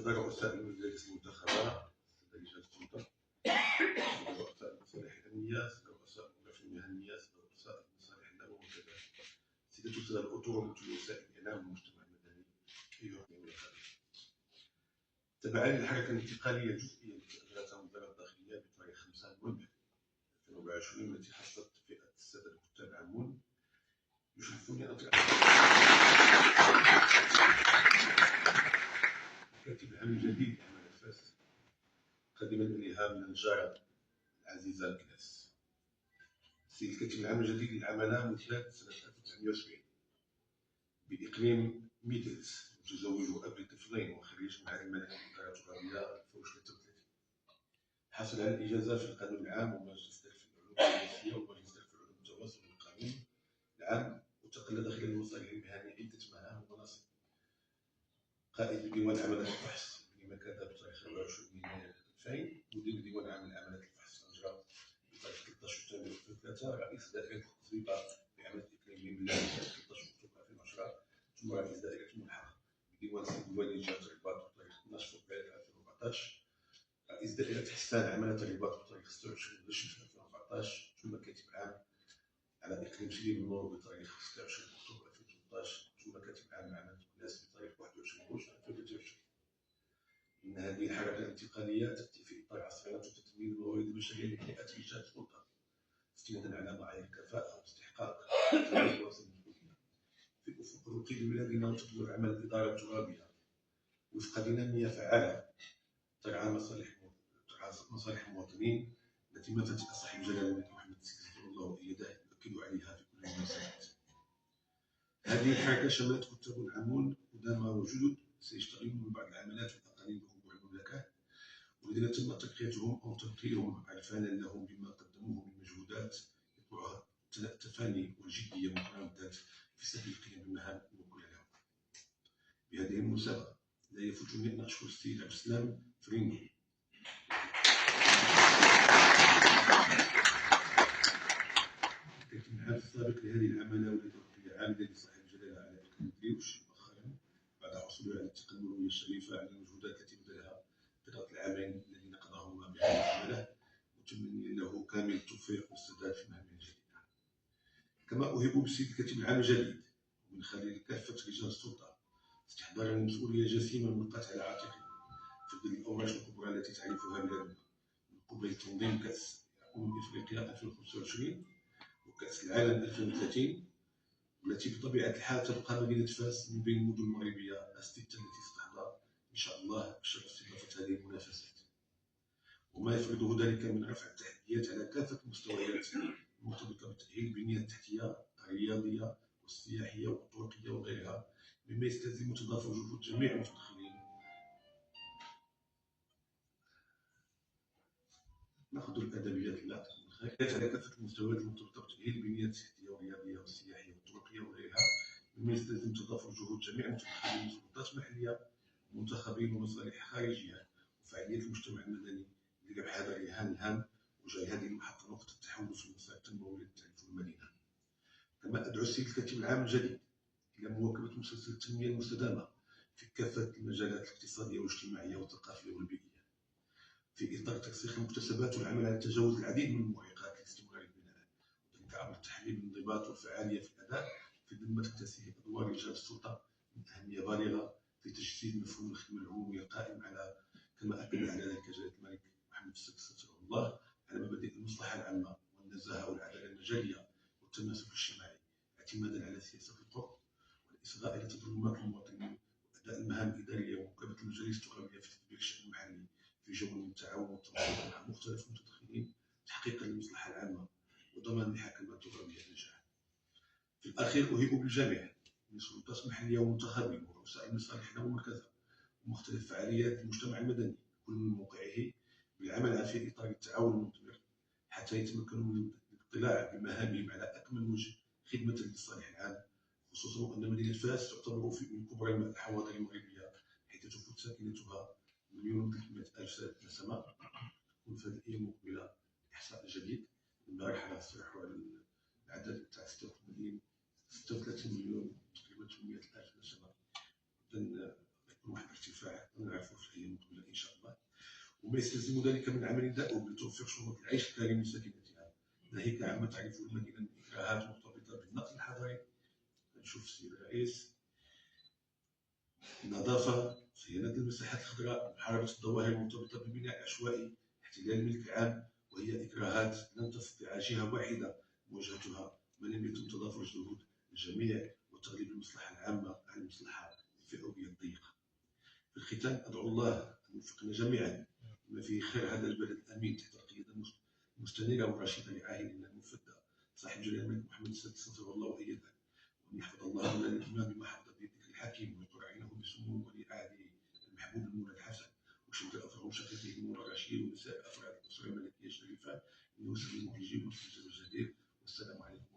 السادة رؤساء المجالس المنتخبة، السادة رجال السلطة، السادة رؤساء المصالح الأمنية، السادة رؤساء الوظائف المهنية، السادة رؤساء المصالح النووية، سيدات وسادة الأطر مثل وسائل الإعلام والمجتمع المدني، أيها الأخوة الأفاضل. تبعا للحركة الانتقالية الجزئية التي أجرتها وزارة الداخلية بتاريخ 5 نوفمبر 2024 التي حصلت فئة السادة الكتاب العامون، يشرفني أن أطرح الكاتب العام الجديد لعمل فاس قادما إليها من الجارة العزيزة الكناس. السيد الكاتب العام الجديد للعمالة مولود سنة 1970 بإقليم ميدلز، متزوج أب طفلين وخريج معهد الملكة للإدارة الترابية 2033. حصل على الإجازة في القانون العام وماجستير في العلوم السياسية وماجستير في علوم التواصل والقانون العام، وتقلد خلال المصالح المهنية عدة مهام ومناصب: قائد ديوان عمليات الفحص بمكادة بتاريخ 24 يناير 2000، مدير ديوان عام عمليات الفحص أجرى بتاريخ 13 ثانية 2003، رئيس دائرة التطبيق بعمل إقليمي من 13 أكتوبر 2010، ثم رئيس دائرة الملحق بديوان سيد الوالي جهة الرباط بتاريخ 12 فبراير 2014، رئيس دائرة حسان عمليات الرباط بتاريخ 26 غشت 2014، ثم كاتب عام على إقليم سليم النور بتاريخ 26 أكتوبر 2013، ثم كاتب عام عمليات الناس بتاريخ 21 غشت 2023. إن هذه الحركة الانتقالية تأتي في إطار عصيرة تدوين الموارد البشرية لهيئة رجال السلطة، استنادا على معايير الكفاءة واستحقاق الفرص الموجودة في أفق رقي بلادنا وتطوير عمل الإدارة الترابية وفق دينامية فعالة ترعى مصالح المواطنين التي ماتت صاحب الجلالة الملك محمد السادس رضي الله وأيده يؤكد عليها في كل المناسبات. هذه الحركة شملت كتاب عامون قدامى وجدد سيشتغلون ببعض العمليات في الأقاليم وربوع المملكة، والذين تم ترقيتهم أو تنقيهم عرفانا لهم بما قدموه من مجهودات يطلعها التفاني والجدية والمقارنات في سبيل القيام بالمهام الموكولة لهم. بهذه المناسبة لا يفوتني أن أشكر السيد عبد السلام فريندو الكاتب العام السابق لهذه العمالة والذي أعطي عاملا لصاحب الجلالة على إقليم دريوش مؤخرا بعد حصوله على الثقة المروية الشريفة على المجهودات التي بذلها طيلة العامين الذين قضاهما بهذه العمالة، متمنيا له كامل التوفيق والسداد في مهامه الجديدة. كما أهب بالسيد الكاتب العام الجديد ومن خلال كافة رجال السلطة استحضار المسؤولية جسيمة ملقاة على عاتقه في ظل الأوراق الكبرى التي تعرفها بلادنا، من قبل تنظيم كأس إفريقيا 2025 وكأس العالم 2030، والتي بطبيعة الحال تبقى مدينة فاس من بين المدن المغربية الستة التي ستحظى إن شاء الله بشرف استضافة هذه المنافسات، وما يفرضه ذلك من رفع التحديات على كافة المستويات المرتبطة بتأهيل البنية التحتية الرياضية والسياحية والطرقية وغيرها، مما يستلزم تضافر جهود جميع المتدخلين. نأخذ الأدبيات لا على كافة المستويات المرتبطة بتأهيل البنية التحتية والرياضية والسياحية والطرقية وغيرها، مما يستلزم تضافر جهود جميع المتدخلين من سلطات محلية ومنتخبين ومصالح خارجية وفعاليات المجتمع المدني لربح هذا الرهان الهام وجعل هذه المحطة نقطة تحول في المسار التنموي التي تعرفه المدينة. كما أدعو السيد الكاتب العام الجديد إلى مواكبة مسلسل التنمية المستدامة في كافة المجالات الاقتصادية والاجتماعية والثقافية والبيئية، في إطار ترسيخ المكتسبات والعمل على تجاوز العديد من المعيقات لاستمرار البناء، وذلك عبر التحليل الانضباط والفعالية في الأداء في ظل ما تكتسيه أدوار رجال السلطة من أهمية بالغة في تجسيد مفهوم الخدمة العمومية القائم على، كما أكد على ذلك جلالة الملك محمد السادس رحمه الله، على مبادئ المصلحة العامة والنزاهة والعدالة المجالية والتماسك الاجتماعي، اعتمادا على سياسة القرب والإصغاء إلى تظلمات المواطنين وأداء المهام الإدارية ومواكبة المجالس الترابية في تطبيق الشأن المحلي في جو من التعاون والتنسيق مع مختلف المتدخلين تحقيقا للمصلحة العامة وضمان الحكمة الترابية الناجحة. في الأخير أهب بالجميع من سلطات محلية ومنتخبين ورؤساء المصالح والمركزة ومختلف فعاليات المجتمع المدني كل من موقعه بالعمل في إطار التعاون المثمر حتى يتمكنوا من الاطلاع بمهامهم على أكمل وجه خدمة للصالح العام، خصوصا وأن مدينة فاس تعتبر من كبرى الحواضر المغربية حيث تفوت ساكنتها 1,300,000 نسمة. تكون في هذه الأيام المقبلة الإحصاء الجديد البارح على صرحوا على العدد تاع 36,800,000 نسمة، إذن يكون واحد الارتفاع نعرفه في الايام المقبله ان شاء الله. وما يستلزم ذلك من عمل دؤوب لتوفير شروط العيش الكريم لساكنتها، ناهيك عما تعرفه المدينه من اكراهات مرتبطه بالنقل الحضري. نشوف السيد الرئيس، النظافه، صيانه المساحات الخضراء، محاربه الظواهر المرتبطه بالبناء العشوائي، احتلال الملك العام، وهي اكراهات لن تستطيع جهه واحده مواجهتها ما لم يتم تضافر جهود الجميع وتغليب المصلحه العامه على المصلحه الفئويه الضيقه. في الختام ادعو الله ان يوفقنا جميعا بما فيه خير هذا البلد الامين تحت القياده المستنيره والرشيده لعاهلنا المفدى صاحب جلاله الملك محمد السادس نصره الله وايده، وان يحفظ الله لنا الامام بما حفظ به الذكر الحكيم ويقر عينه بسمو ولي عهده المحبوب المولى الحسن، وشمل افرهم شقيقه المولى الرشيد ونساء افراد الاسره الملكيه الشريفه انه سميع مجيب مستجاب الجدير. والسلام عليكم.